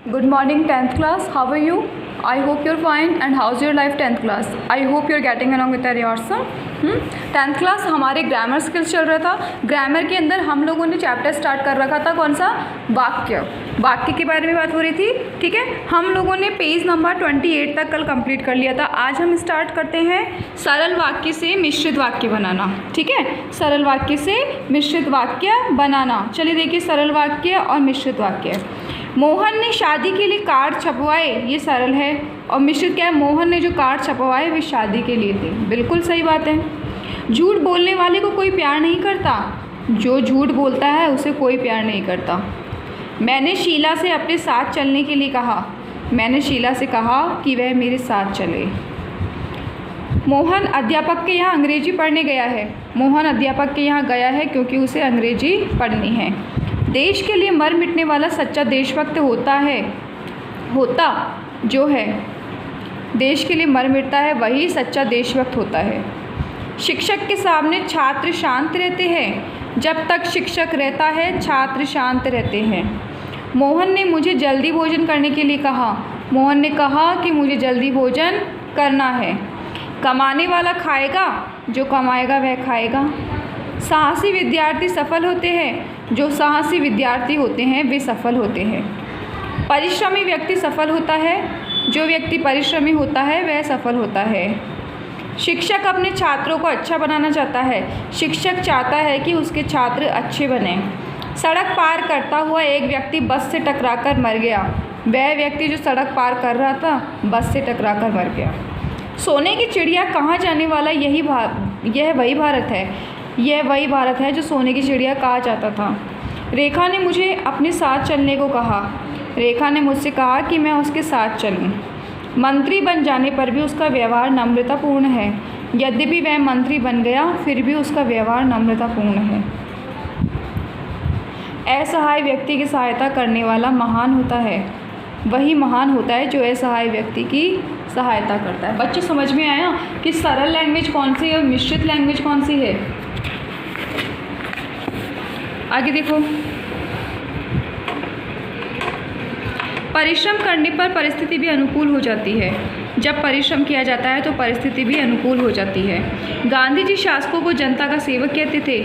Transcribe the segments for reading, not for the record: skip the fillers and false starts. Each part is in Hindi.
Good morning 10th class. How are you? I hope you're fine. And how's your life 10th class? I hope you're getting along with your awesome. 10th class हमारे ग्रामर स्किल्स चल रहा था। ग्रामर के अंदर हम लोगों ने चैप्टर स्टार्ट कर रखा था कौन सा? वाक्य के बारे में बात हो रही थी। ठीक है, हम लोगों ने पेज नंबर 28 तक कल कंप्लीट कर लिया था। आज हम स्टार्ट करते हैं सरल वाक्य से मिश्रित वाक्य बनाना। ठीक है, सरल वाक्य से मिश्रित वाक्य बनाना। चलिए देखिए, सरल वाक्य और मिश्रित वाक्य। मोहन ने शादी के लिए कार्ड छपवाए, ये सरल है। और मिश्रित क्या है? मोहन ने जो कार्ड छपवाए वे शादी के लिए थे। बिल्कुल सही बात है। झूठ बोलने वाले को कोई प्यार नहीं करता। जो झूठ बोलता है उसे कोई प्यार नहीं करता। मैंने शीला से अपने साथ चलने के लिए कहा। मैंने शीला से कहा कि वह मेरे साथ चले। मोहन अध्यापक के यहाँ अंग्रेजी पढ़ने गया है। मोहन अध्यापक के यहाँ गया है क्योंकि उसे अंग्रेजी पढ़नी है। देश के लिए मर मिटने वाला सच्चा देशभक्त होता जो है, देश के लिए मर मिटता है वही सच्चा देशभक्त होता है। शिक्षक के सामने छात्र शांत रहते हैं। जब तक शिक्षक रहता है छात्र शांत रहते हैं। मोहन ने मुझे जल्दी भोजन करने के लिए कहा। मोहन ने कहा कि मुझे जल्दी भोजन करना है। कमाने वाला खाएगा, जो कमाएगा वह खाएगा। साहसी विद्यार्थी सफल होते हैं। जो साहसी विद्यार्थी होते हैं वे सफल होते हैं। परिश्रमी व्यक्ति सफल होता है। जो व्यक्ति परिश्रमी होता है वह सफल होता है। शिक्षक अपने छात्रों को अच्छा बनाना चाहता है। शिक्षक चाहता है कि उसके छात्र अच्छे बने। सड़क पार करता हुआ एक व्यक्ति बस से टकराकर मर गया। वह व्यक्ति जो सड़क पार कर रहा था बस से टकराकर मर गया। सोने की चिड़िया कहाँ जाने वाला, यह वही भारत है। यह वही भारत है जो सोने की चिड़िया कहा जाता था। रेखा ने मुझे अपने साथ चलने को कहा। रेखा ने मुझसे कहा कि मैं उसके साथ चलूं। मंत्री बन जाने पर भी उसका व्यवहार नम्रतापूर्ण है। यद्यपि वह मंत्री बन गया फिर भी उसका व्यवहार नम्रतापूर्ण है। असहाय व्यक्ति की सहायता करने वाला महान होता है। वही महान होता है जो असहाय व्यक्ति की सहायता करता है। बच्चों समझ में आया कि सरल लैंग्वेज कौन सी है और मिश्रित लैंग्वेज कौन सी है? आगे देखो, परिश्रम करने पर परिस्थिति भी अनुकूल हो जाती है। जब परिश्रम किया जाता है तो परिस्थिति भी अनुकूल हो जाती है। गांधी जी शासकों को जनता का सेवक कहते थे।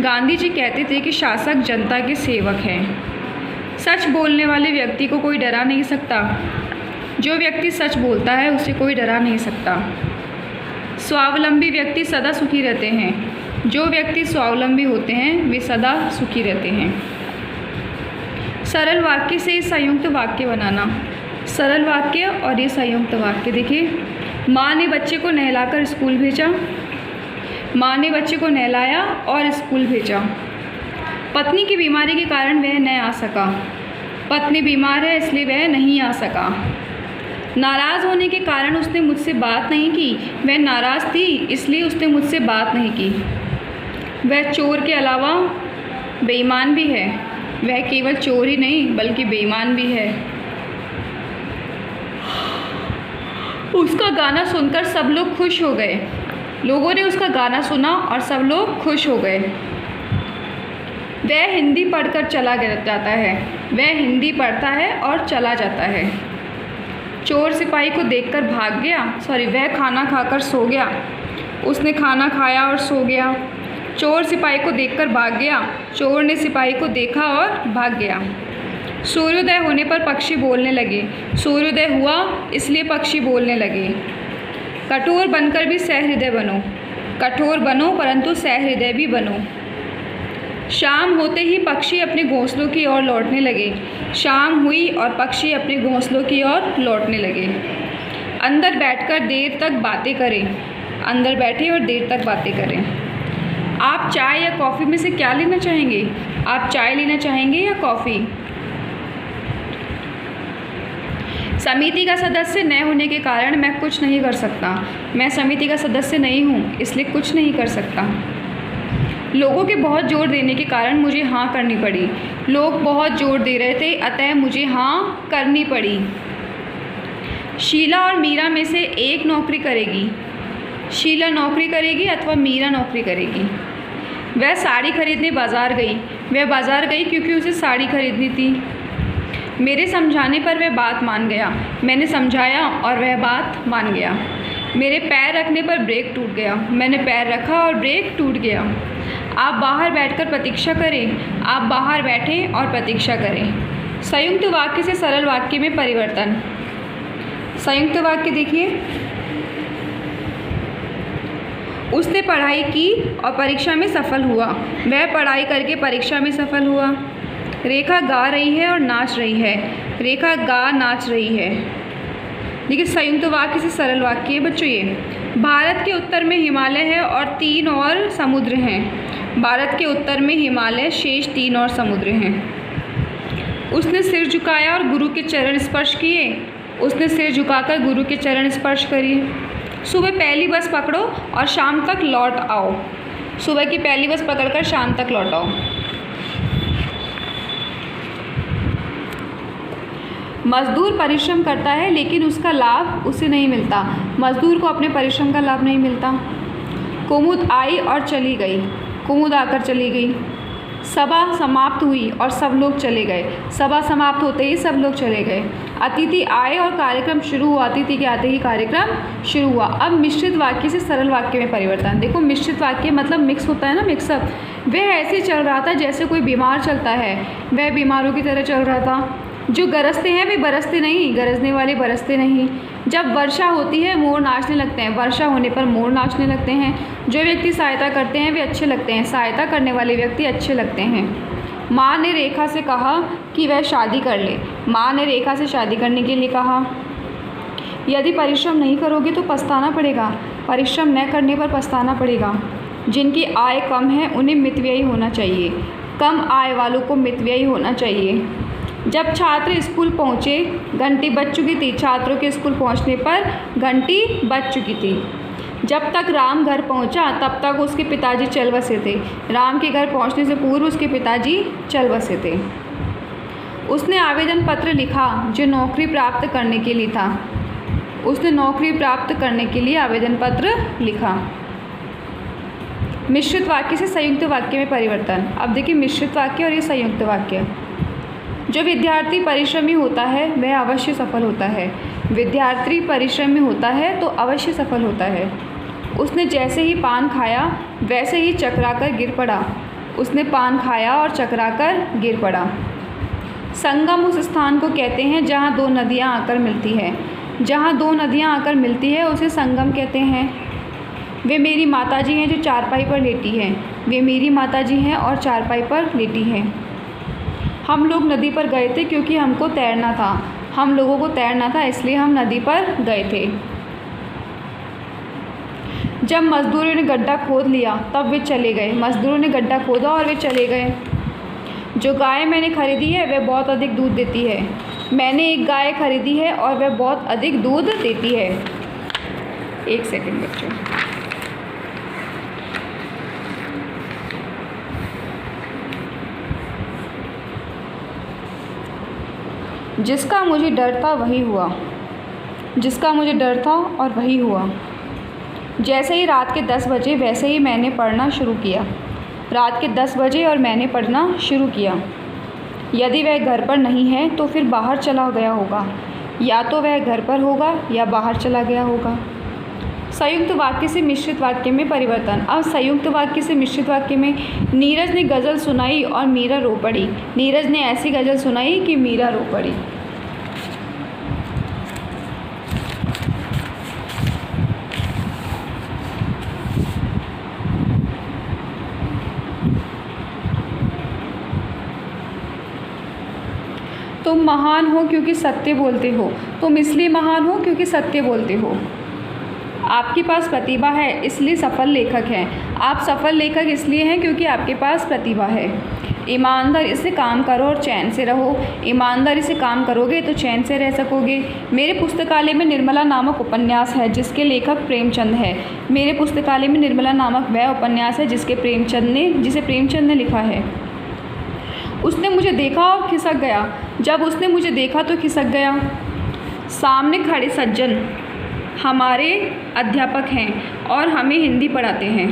गांधी जी कहते थे कि शासक जनता के सेवक हैं। सच बोलने वाले व्यक्ति को कोई डरा नहीं सकता। जो व्यक्ति सच बोलता है उसे कोई डरा नहीं सकता। स्वावलंबी व्यक्ति सदा सुखी रहते हैं। जो व्यक्ति स्वावलंबी होते हैं वे सदा सुखी रहते हैं। सरल वाक्य से संयुक्त वाक्य बनाना। सरल वाक्य और ये संयुक्त वाक्य देखिए। माँ ने बच्चे को नहलाकर स्कूल भेजा। माँ ने बच्चे को नहलाया और स्कूल भेजा। पत्नी की बीमारी के कारण वह न आ सका। पत्नी बीमार है इसलिए वह नहीं आ सका। नाराज़ होने के कारण उसने मुझसे बात नहीं की। वह नाराज़ थी इसलिए उसने मुझसे बात नहीं की। वह चोर के अलावा बेईमान भी है। वह केवल चोर ही नहीं बल्कि बेईमान भी है। उसका गाना सुनकर सब लोग खुश हो गए। लोगों ने उसका गाना सुना और सब लोग खुश हो गए। वह हिंदी पढ़कर चला जाता है। वह हिंदी पढ़ता है और चला जाता है। चोर सिपाही को देखकर भाग गया। वह खाना खाकर सो गया। उसने खाना खाया और सो गया। चोर सिपाही को देखकर भाग गया। चोर ने सिपाही को देखा और भाग गया। सूर्योदय होने पर पक्षी बोलने लगे। सूर्योदय हुआ इसलिए पक्षी बोलने लगे। कठोर बनकर भी सहृदय बनो। कठोर बनो परंतु सहृदय भी बनो। शाम होते ही पक्षी अपने घोंसलों की ओर लौटने लगे। शाम हुई और पक्षी अपने घोंसलों की ओर लौटने लगे। अंदर बैठकर देर तक बातें करें। अंदर बैठे और देर तक बातें करें। आप चाय या कॉफ़ी में से क्या लेना चाहेंगे? आप चाय लेना चाहेंगे या कॉफ़ी? समिति का सदस्य न होने के कारण मैं कुछ नहीं कर सकता। मैं समिति का सदस्य नहीं हूँ इसलिए कुछ नहीं कर सकता। लोगों के बहुत जोर देने के कारण मुझे हाँ करनी पड़ी। लोग बहुत जोर दे रहे थे अतः मुझे हाँ करनी पड़ी। शीला और मीरा में से एक नौकरी करेगी। शीला नौकरी करेगी अथवा मीरा नौकरी करेगी। वह साड़ी खरीदने बाज़ार गई। वह बाज़ार गई क्योंकि उसे साड़ी खरीदनी थी। मेरे समझाने पर वह बात मान गया। मैंने समझाया और वह बात मान गया। मेरे पैर रखने पर ब्रेक टूट गया। मैंने पैर रखा और ब्रेक टूट गया। आप बाहर बैठकर प्रतीक्षा करें। आप बाहर बैठें और प्रतीक्षा करें। संयुक्त वाक्य से सरल वाक्य में परिवर्तन। संयुक्त वाक्य देखिए, उसने पढ़ाई की और परीक्षा में सफल हुआ। वह पढ़ाई करके परीक्षा में सफल हुआ। रेखा गा रही है और नाच रही है। रेखा गा नाच रही है। देखिए संयुक्त वाक्य से सरल वाक्य है बच्चों ये। भारत के उत्तर में हिमालय है और 3 और समुद्र हैं। भारत के उत्तर में हिमालय, शेष 3 और समुद्र हैं। उसने सिर झुकाया और गुरु के चरण स्पर्श किए। उसने सिर झुकाकर गुरु के चरण स्पर्श करिए। सुबह पहली बस पकड़ो और शाम तक लौट आओ। सुबह की पहली बस पकड़कर शाम तक लौट आओ। मजदूर परिश्रम करता है लेकिन उसका लाभ उसे नहीं मिलता। मजदूर को अपने परिश्रम का लाभ नहीं मिलता। कुमुद आई और चली गई। कुमुद आकर चली गई। सभा समाप्त हुई और सब लोग चले गए। सभा समाप्त होते ही सब लोग चले गए। अतिथि आए और कार्यक्रम शुरू हुआ। अतिथि के आते ही कार्यक्रम शुरू हुआ। अब मिश्रित वाक्य से सरल वाक्य में परिवर्तन। देखो मिश्रित वाक्य मतलब मिक्स होता है ना, मिक्सअप। वह ऐसे चल रहा था जैसे कोई बीमार चलता है। वह बीमारों की तरह चल रहा था। जो गरजते हैं वे बरसते नहीं, गरजने वाले बरसते नहीं। जब वर्षा होती है मोर नाचने लगते हैं। वर्षा होने पर मोर नाचने लगते हैं। जो व्यक्ति सहायता करते हैं वे अच्छे लगते हैं। सहायता करने वाले व्यक्ति अच्छे लगते हैं। माँ ने रेखा से कहा कि वह शादी कर ले। माँ ने रेखा से शादी करने के लिए कहा। यदि परिश्रम नहीं करोगे तो पछताना पड़ेगा। परिश्रम न करने पर पछताना पड़ेगा। जिनकी आय कम है उन्हें मितव्ययी होना चाहिए। कम आय वालों को मितव्ययी होना चाहिए। जब छात्र स्कूल पहुँचे घंटी बज चुकी थी। छात्रों के स्कूल पहुँचने पर घंटी बज चुकी थी। जब तक राम घर पहुँचा तब तक उसके पिताजी चल बसे थे। राम के घर पहुँचने से पूर्व उसके पिताजी चल बसे थे। उसने आवेदन पत्र लिखा जो नौकरी प्राप्त करने के लिए था। उसने नौकरी प्राप्त करने के लिए आवेदन पत्र लिखा। मिश्रित वाक्य से संयुक्त वाक्य में परिवर्तन। अब देखिए मिश्रित वाक्य और ये संयुक्त वाक्य। जो विद्यार्थी परिश्रमी होता है वह अवश्य सफल होता है। विद्यार्थी परिश्रमी होता है तो अवश्य सफल होता है। उसने जैसे ही पान खाया वैसे ही चकराकर गिर पड़ा। उसने पान खाया और चकराकर गिर पड़ा। संगम उस स्थान को कहते हैं जहाँ 2 नदियाँ आकर मिलती हैं। जहाँ 2 नदियाँ आकर मिलती है उसे संगम कहते हैं। वे मेरी माताजी हैं जो चारपाई पर लेटी हैं। वे मेरी माताजी हैं और चारपाई पर लेटी हैं। हम लोग नदी पर गए थे क्योंकि हमको तैरना था। हम लोगों को तैरना था इसलिए हम नदी पर गए थे। जब मज़दूरों ने गड्ढा खोद लिया तब वे चले गए। मज़दूरों ने गड्ढा खोदा और वे चले गए। जो गाय मैंने खरीदी है वह बहुत अधिक दूध देती है। मैंने एक गाय खरीदी है और वह बहुत अधिक दूध देती है। एक सेकंड बच्चों। जिसका मुझे डर था वही हुआ। जिसका मुझे डर था और वही हुआ। जैसे ही रात के 10 बजे वैसे ही मैंने पढ़ना शुरू किया। रात के 10 बजे और मैंने पढ़ना शुरू किया। यदि वह घर पर नहीं है तो फिर बाहर चला गया होगा। या तो वह घर पर होगा या बाहर चला गया होगा। संयुक्त वाक्य से मिश्रित वाक्य में परिवर्तन। अब संयुक्त वाक्य से मिश्रित वाक्य में नीरज ने गज़ल सुनाई और मीरा रो पड़ी। नीरज ने ऐसी गज़ल सुनाई कि मीरा रो पड़ी। तुम महान हो क्योंकि सत्य बोलते हो। तुम इसलिए महान हो क्योंकि सत्य बोलते हो। आपके पास प्रतिभा है इसलिए सफल लेखक हैं। आप सफल लेखक इसलिए हैं क्योंकि आपके पास प्रतिभा है। ईमानदारी से काम करो और चैन से रहो। ईमानदारी से काम करोगे तो चैन से रह सकोगे। मेरे पुस्तकालय में निर्मला नामक उपन्यास है जिसके लेखक प्रेमचंद है। मेरे पुस्तकालय में निर्मला नामक वह उपन्यास है जिसे प्रेमचंद ने लिखा है। उसने मुझे देखा और खिसक गया। जब उसने मुझे देखा तो खिसक गया। सामने खड़े सज्जन हमारे अध्यापक हैं और हमें हिंदी पढ़ाते हैं।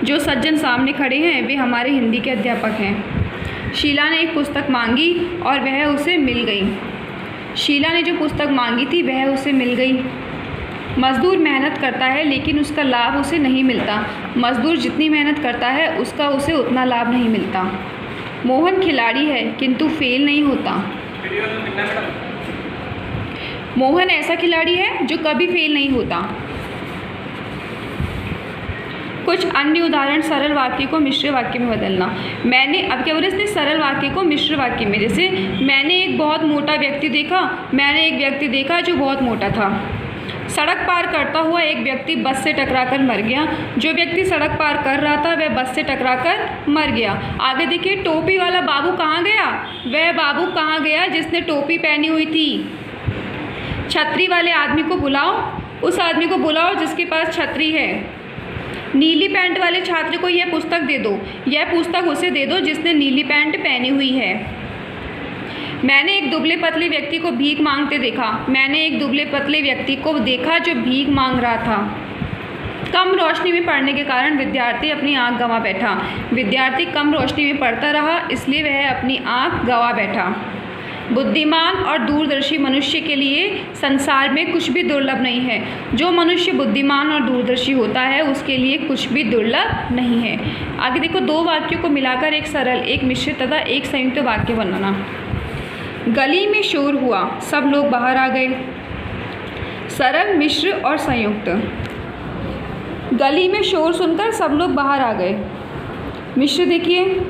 जो सज्जन सामने खड़े हैं वे हमारे हिंदी के अध्यापक हैं। शीला ने एक पुस्तक मांगी और वह उसे मिल गई। शीला ने जो पुस्तक मांगी थी वह उसे मिल गई। मज़दूर मेहनत करता है लेकिन उसका लाभ उसे नहीं मिलता। मज़दूर जितनी मेहनत करता है उसका उसे उतना लाभ नहीं मिलता। मोहन खिलाड़ी है किंतु फेल नहीं होता। मोहन ऐसा खिलाड़ी है जो कभी फेल नहीं होता। कुछ अन्य उदाहरण सरल वाक्य को मिश्र वाक्य में बदलना। मैंने, अब क्या बोल रहे इसने, सरल वाक्य को मिश्र वाक्य में। जैसे मैंने एक बहुत मोटा व्यक्ति देखा, मैंने एक व्यक्ति देखा जो बहुत मोटा था। सड़क पार करता हुआ एक व्यक्ति बस से टकराकर मर गया। जो व्यक्ति सड़क पार कर रहा था वह बस से टकराकर मर गया। आगे देखिए, टोपी वाला बाबू कहाँ गया? वह बाबू कहाँ गया जिसने टोपी पहनी हुई थी। छतरी वाले आदमी को बुलाओ, उस आदमी को बुलाओ जिसके पास छतरी है। नीली पैंट वाले छात्र को यह पुस्तक दे दो, यह पुस्तक उसे दे दो जिसने नीली पैंट पहनी हुई है। मैंने एक दुबले पतले व्यक्ति को भीख मांगते देखा। मैंने एक दुबले पतले व्यक्ति को देखा जो भीख मांग रहा था। कम रोशनी में पढ़ने के कारण विद्यार्थी अपनी आँख गंवा बैठा। विद्यार्थी कम रोशनी में पढ़ता रहा इसलिए वह अपनी आँख गंवा बैठा। बुद्धिमान और दूरदर्शी मनुष्य के लिए संसार में कुछ भी दुर्लभ नहीं है। जो मनुष्य बुद्धिमान और दूरदर्शी होता है उसके लिए कुछ भी दुर्लभ नहीं है। आगे देखो, दो वाक्यों को मिलाकर एक सरल, एक मिश्रित तथा एक संयुक्त वाक्य बनाना। गली में शोर हुआ, सब लोग बाहर आ गए। सरल, मिश्र और संयुक्त। गली में शोर सुनकर सब लोग बाहर आ गए। मिश्र देखिए,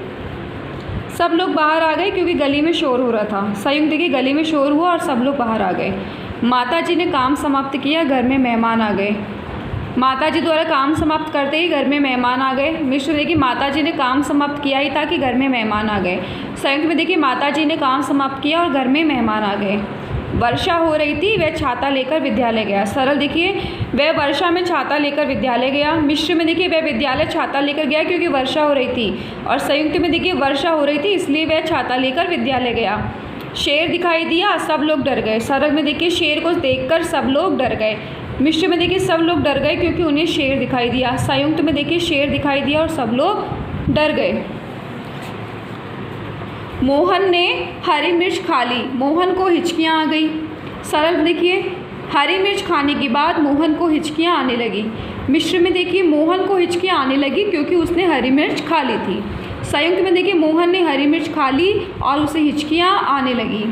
सब लोग बाहर आ गए क्योंकि गली में शोर हो रहा था। संयुक्त देखिए, गली में शोर हुआ और सब लोग बाहर आ गए। माताजी ने काम समाप्त किया, घर में मेहमान आ गए। माताजी द्वारा काम समाप्त करते ही घर में मेहमान आ गए। मिश्र देखिए, माताजी ने काम समाप्त किया ही था कि घर में मेहमान आ गए। संयुक्त में देखिए, माताजी ने काम समाप्त किया और घर में मेहमान आ गए। वर्षा हो रही थी, वह छाता लेकर विद्यालय गया। सरल देखिए, वह वर्षा में छाता लेकर विद्यालय गया। मिश्र में देखिए, वह विद्यालय छाता लेकर गया क्योंकि वर्षा हो रही थी। और संयुक्त में देखिए, वर्षा हो रही थी इसलिए वह छाता लेकर विद्यालय गया। शेर दिखाई दिया, सब लोग डर गए। सरल में देखिए, शेर को देखकर सब लोग डर गए। मिश्र में देखिए, सब लोग डर गए क्योंकि उन्हें शेर दिखाई दिया। संयुक्त में देखिए, शेर दिखाई दिया और सब लोग डर गए। मोहन ने हरी मिर्च खा ली, मोहन को हिचकियाँ आ गई। सरल देखिए, हरी मिर्च खाने के बाद मोहन को हिचकियाँ आने लगी। मिश्र में देखिए, मोहन को हिचकियाँ आने लगी क्योंकि उसने हरी मिर्च खा ली थी। संयुक्त में देखिए, मोहन ने हरी मिर्च खा ली और उसे हिचकियाँ आने लगी।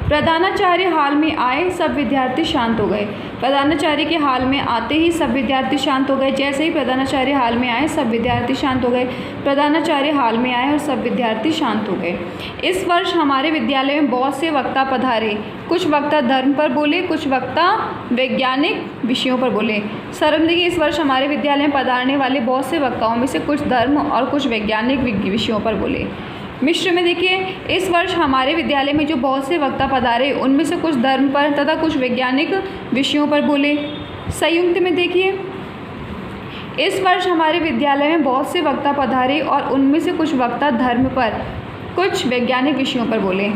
प्रधानाचार्य हाल में आए, सब विद्यार्थी शांत हो गए। प्रधानाचार्य के हाल में आते ही सब विद्यार्थी शांत हो गए। जैसे ही प्रधानाचार्य हाल में आए सब विद्यार्थी शांत हो गए। प्रधानाचार्य हाल में आए और सब विद्यार्थी शांत हो गए। इस वर्ष हमारे विद्यालय में बहुत से वक्ता पधारे। कुछ वक्ता धर्म पर बोले, कुछ वक्ता वैज्ञानिक विषयों पर बोले। सरल देखिए, इस वर्ष हमारे विद्यालय में पधारने वाले बहुत से वक्ताओं में से कुछ धर्म और कुछ वैज्ञानिक विषयों पर बोले। मिश्र में देखिए, इस वर्ष हमारे विद्यालय में जो बहुत से वक्ता पधारे उनमें से कुछ धर्म पर तथा कुछ वैज्ञानिक विषयों पर बोले। संयुक्त में देखिए, इस वर्ष हमारे विद्यालय में बहुत से वक्ता पधारे और उनमें से कुछ वक्ता धर्म पर, कुछ वैज्ञानिक विषयों पर बोले।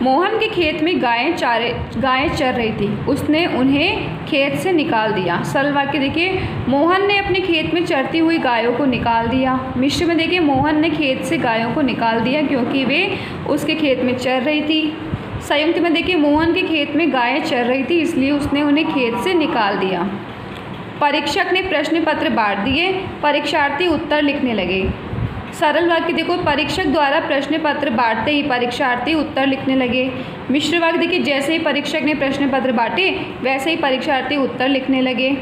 मोहन के खेत में गायें चर रही थी, उसने उन्हें खेत से निकाल दिया। सरल वाक्य देखिए, मोहन ने अपने खेत में चरती हुई गायों को निकाल दिया। मिश्र में देखिए, मोहन ने खेत से गायों को निकाल दिया क्योंकि वे उसके खेत में चर रही थी। संयुक्त में देखिए, मोहन के खेत में गायें चर रही थी इसलिए उसने उन्हें खेत से निकाल दिया। परीक्षक ने प्रश्न पत्र बांट दिए, परीक्षार्थी उत्तर लिखने लगे। सरल वाक्य देखो, परीक्षक द्वारा प्रश्न पत्र बांटते ही परीक्षार्थी उत्तर लिखने लगे। मिश्र वाक्य देखिए, जैसे ही परीक्षक ने प्रश्न पत्र बांटे वैसे ही परीक्षार्थी उत्तर लिखने लगे।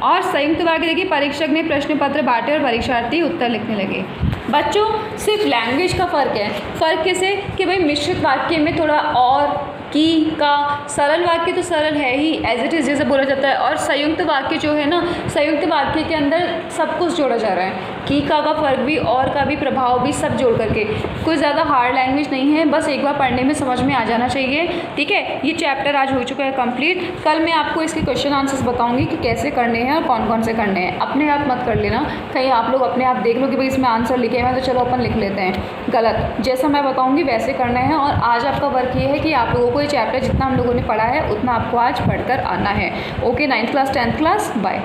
और संयुक्त वाक्य देखिए, परीक्षक ने प्रश्न पत्र बांटे और परीक्षार्थी उत्तर लिखने लगे। बच्चों, सिर्फ लैंग्वेज का फ़र्क है। फ़र्क कैसे कि भाई मिश्रित वाक्य में थोड़ा और, की, का, सरल वाक्य तो सरल है ही, एज इट इज़ जैसे बोला जाता है। और संयुक्त वाक्य जो है ना, संयुक्त वाक्य के अंदर सब कुछ जोड़ा जा रहा है। की, का फ़र्क भी, और का भी, प्रभाव भी, सब जोड़ करके। कोई ज़्यादा हार्ड लैंग्वेज नहीं है, बस एक बार पढ़ने में समझ में आ जाना चाहिए। ठीक है, ये चैप्टर आज हो चुका है कंप्लीट। कल मैं आपको इसके क्वेश्चन आंसर्स बताऊँगी कि कैसे करने हैं और कौन कौन से करने हैं। अपने आप मत कर लेना, कहीं आप लोग अपने आप देख लो कि भाई इसमें आंसर लिखे हुए हैं तो चलो अपन लिख लेते हैं। गलत, जैसा मैं बताऊँगी वैसे करना है। और आज आपका वर्क ये है कि आप लोगों को ये चैप्टर जितना हम लोगों ने पढ़ा है उतना आपको आज पढ़कर आना है। Okay, 9th class 10th class, bye.